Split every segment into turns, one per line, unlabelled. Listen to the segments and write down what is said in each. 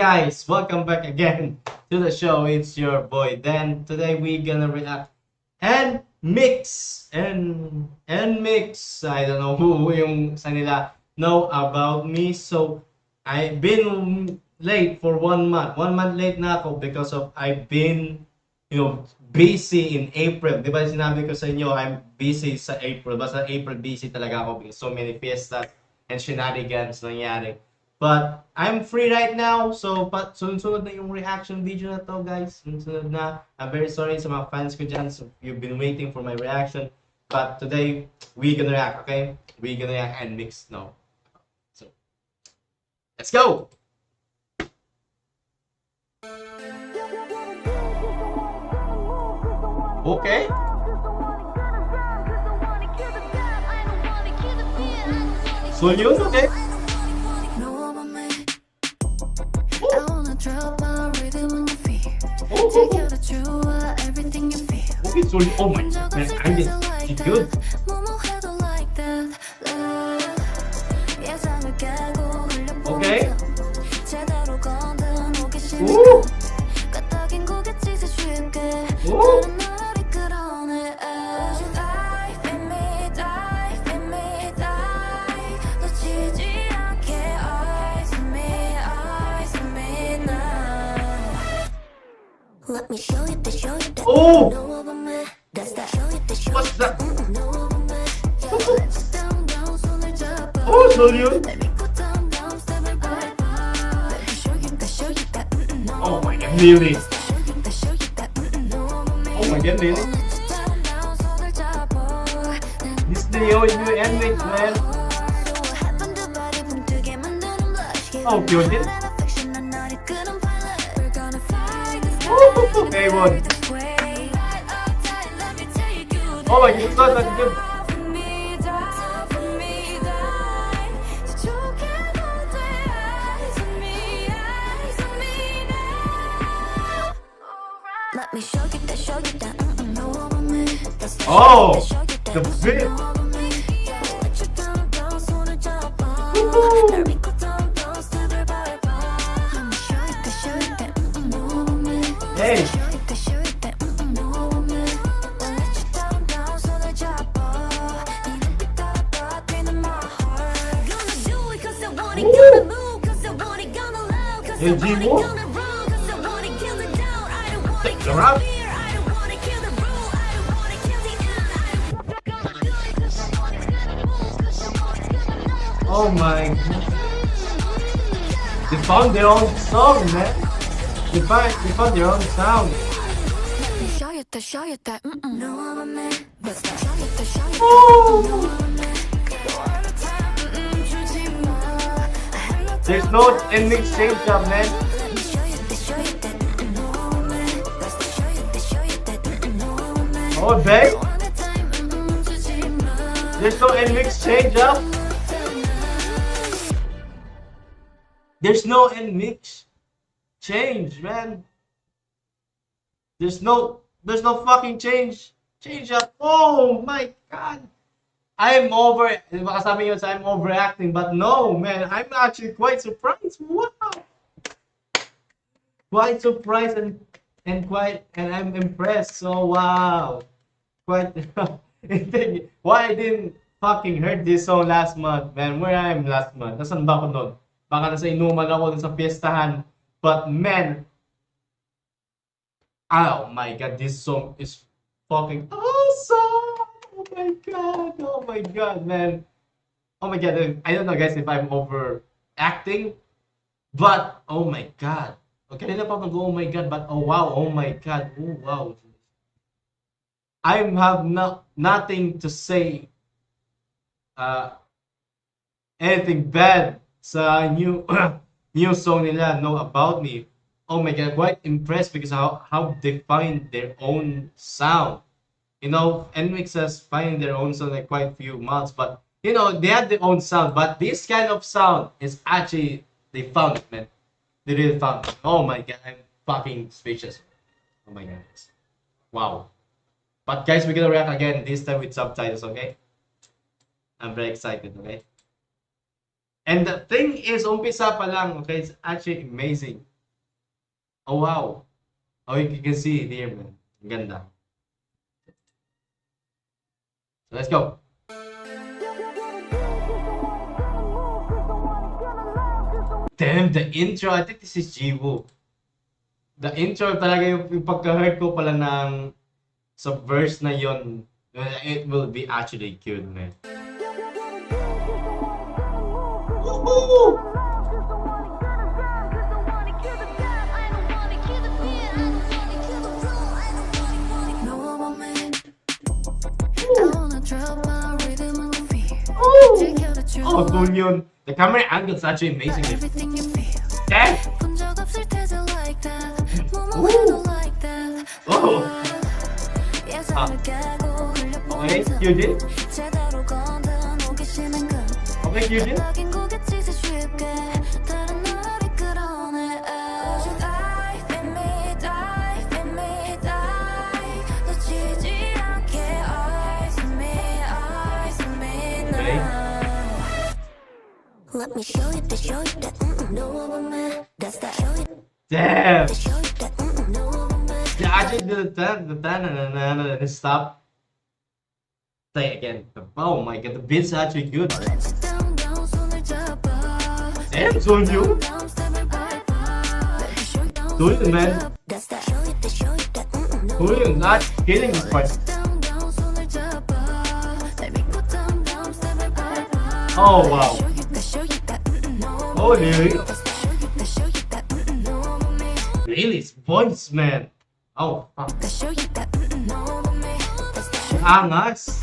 guys, welcome back again to the show. It's your boy Dan. Today we gonna react and mix and mix. I don't know who yung sa nila know about me. So I've been late for 1 month. 1 month late na ako because of I've been busy in April. Di ba sinabi ko sa inyo, I'm busy sa April. Basta April busy talaga ako because so many fiestas and shenanigans nangyari. But I'm free right now, so sunod-sunod na yung reaction video na to, guys. Sunod na. I'm very sorry sa mga fans ko dyan. So you've been waiting for my reaction. But today, we gonna react, okay? We gonna react and mix now. So, let's go! Okay. So yun, okay? Okay, so oh my god, man, I did good. Okay. Ooh. Ooh.
Let me show you the
Oh!
What's
that? Oh, so yun. Oh my god, really? Oh my god, really? This is the new ending, man. Oh, cute it. Okay, one. Oh my god, it's not that good.
Let me show you that.
Oh, the bit. Hey. Hey, G-Mo? Take the rap. Oh my god. They found their own song, man. They found their own sound.
Show you that.
Oh. There's no ending change up, man. Oh, babe. There's no ending change up. There's no end mix change, man. There's no fucking change up. Oh my god. I'm overacting, but no, man, I'm actually quite surprised. Wow. Quite surprised and I'm impressed. So wow. Quite why I didn't fucking heard this song last month, man. Where I am last month? Nasaan ba ako nun? Baka nasa inuman ako dun sa fiestahan. But man, oh my god, this song is fucking awesome. Oh my god, man. Oh my god, I don't know guys if I'm overacting, but oh my god. Okay, na pa mag-oh my god, but oh wow, oh my god, oh wow. I have nothing to say anything bad sa new new song nila, Know About Me. Oh my god, quite impressed because how they find their own sound. You know, NMIX has finding their own sound like quite few months, but you know, they have their own sound, but this kind of sound is actually, they found it, man. They really found it. Oh my god, I'm fucking speechless. Oh my god. Wow. But guys, we're gonna react again, this time with subtitles, okay? I'm very excited, okay? And the thing is, umpisa pa lang, okay? It's actually amazing. Oh, wow. Oh, you can see it here, man. Ang ganda. So, let's go. Damn, the intro. I think this is Jiwoo. The intro talaga yung pagka-heard ko pala ng sa verse na yon, it will be actually good, man. Woohoo! Oh, cool yun. The camera angle is actually amazing. Damn! Oh! Ah. Okay, you did? Okay, you did?
Let me show you that, no woman, that's that, show you,
Damn!
show you that, no woman.
Yeah, actually the tan, and stop. Play again. Oh my god, the beat's actually good. Damn, Soonju! Soonju, man. Soonju not killing this part. Oh wow. Oh really? Really? It's voice, man. Oh, fuck. Angas.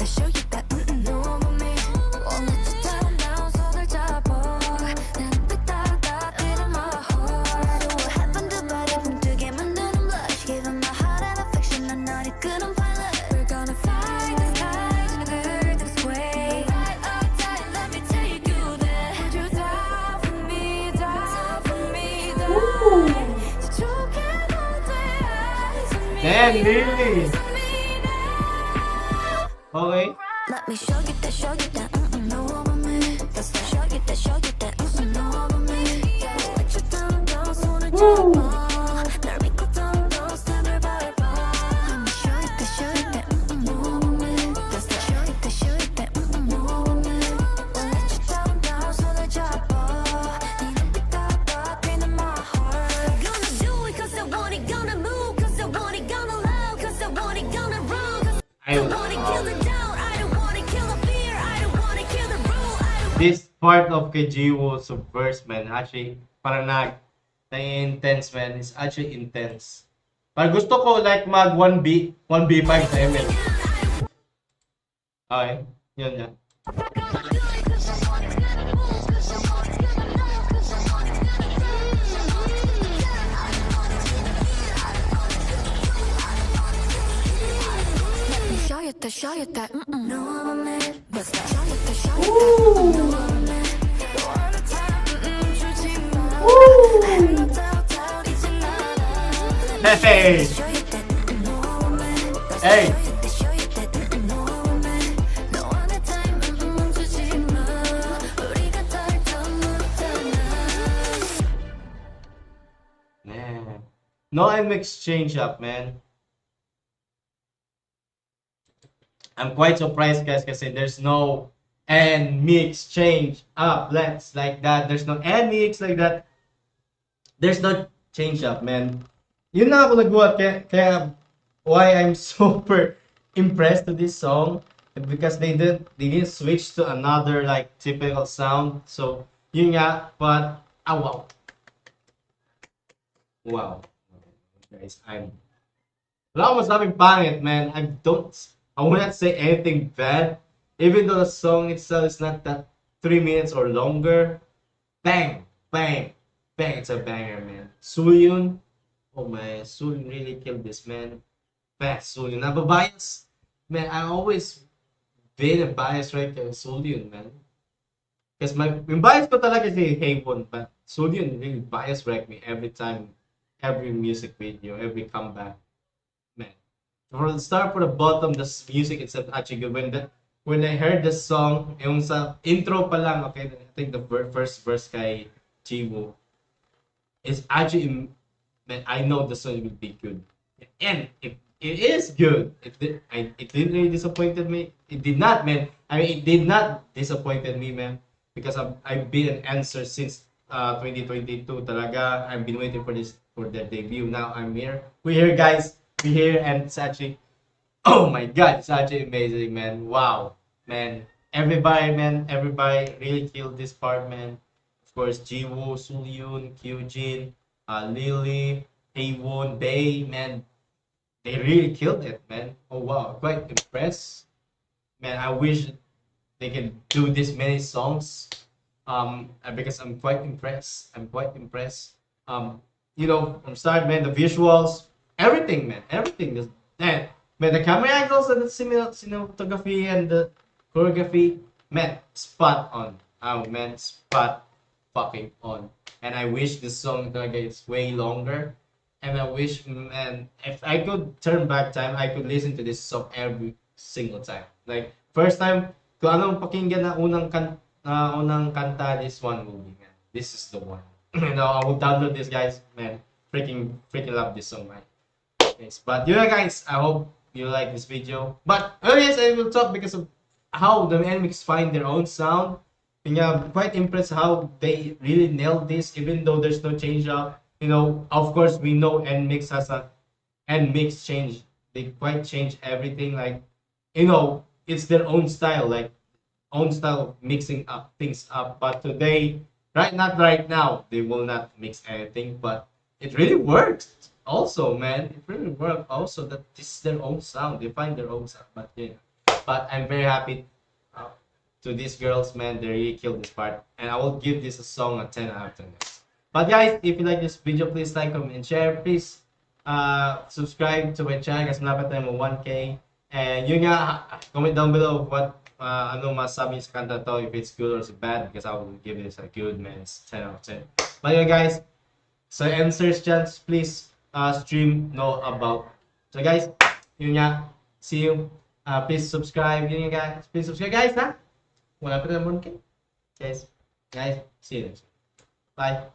Damn, really? Okay.
Let me show you that, no woman, that's that, show you that, no woman. Let you down, 손을 잡아. 날 믿고 down, 스텝을 밟아. Let me show you that, no woman, that's that, show you that, no woman. Let you down, 손을 잡아. 네 눈빛 따라 뛰는 my heart. Gonna do it 'cause I want it, gonna move 'cause I want it, gonna love 'cause I want it, gonna run 'cause I want it, kill the doubt, I don't want it, kill the fear, I don't want it, kill the rule, I don't.
This part of Jiwoo's verse, man, actually, parang na-intense, man. It's actually intense. Parang gusto ko like mag 1B5 sa ML. Okay, yun yan.
Show you that, no woman, that's that, show you that, no woman. All the time, 주지 마. I doubt 이제 나라.
Hey!
Show you that, no woman, that's
Hey!
that, show you that, no woman. No other time, 주지 마. 우리가 덜 못하나.
Man. No MX change up, man. I'm quite surprised, guys, kasi there's no NMIX change up let's like that. There's no NMIX like that. There's no change up, man. Yun na ako nagbuhat, kaya why I'm super impressed to this song because they didn't switch to another like typical sound. So yun nga, but wow. Wow. Guys, wala akong masabing pangit, man. I will not say anything bad. Even though the song itself is not that 3 minutes or longer. Bang! Bang! Bang! It's a banger, man. Sulyun. Oh man, Sulyun really killed this, man. Best Sulyun. Nababias. Man, I always been a bias right kay Sulyun, man. Because yung bias ko talaga si Hayvon, but Sulyun really bias wreck me every time. Every music video, every comeback. Man. For the start, for the bottom, the music itself actually good. When I heard the song, yung sa intro pa lang, okay, I think the first verse kay Jiwoo is actually then I know the song will be good. And it is good. It didn't really disappointed me. It did not, man. I mean, it did not disappointed me, man. Because I've been an answer since 2022. Talaga, I've been waiting for this for their debut. Now I'm here. We're here, guys. We're here, and it's actually, oh my God, it's actually amazing, man. Wow, man. Everybody really killed this part, man. Of course, Jiwoo, Sulyun, Kyujin, Lily, Haewon, Bae, man. They really killed it, man. Oh wow, quite impressed. Man, I wish they can do this many songs. Because I'm quite impressed. I'm quite impressed. You know, from start, man, the visuals, everything, man, everything. Man, the camera angles and the cinematography and the choreography, man, spot on. Oh man, spot fucking on. And I wish this song gets way longer. And I wish, man, if I could turn back time, I could listen to this song every single time. Like, first time, kung anong pakinggan na unang kanta, this one movie, man. This is the one. You know, I will download this, guys, man. Freaking love this song, man. Yes, but you know, guys, I hope you like this video. But, oh yes, I will talk because of how the NMIXX find their own sound. And yeah, I'm quite impressed how they really nailed this, even though there's no change up. You know, of course, we know NMIXX has a NMIXX change. They quite change everything. Like, you know, it's their own style, like own style of mixing up things up. But today, not right now, they will not mix anything. But it really works. Also, man, it really worked. Also, that this is their own sound. They find their own sound. But yeah, but I'm very happy to these girls, man. They really killed this part, and I will give this a song a 10 out of 10. But guys, if you like this video, please like, comment, and share. Please subscribe to my channel kasi malapit tayo mo 1K. And yun nga, comment down below what ano masabi niyo sa kanta to, if it's good or it's bad, because I will give this a good, man. It's 10 out of 10. But yun guys, so answers chance, please stream know about. So guys, yun nga, see you. Please subscribe, yun nga guys. Please subscribe guys, ha? Malapit tayo mo 1K. Guys, see you next time. Bye.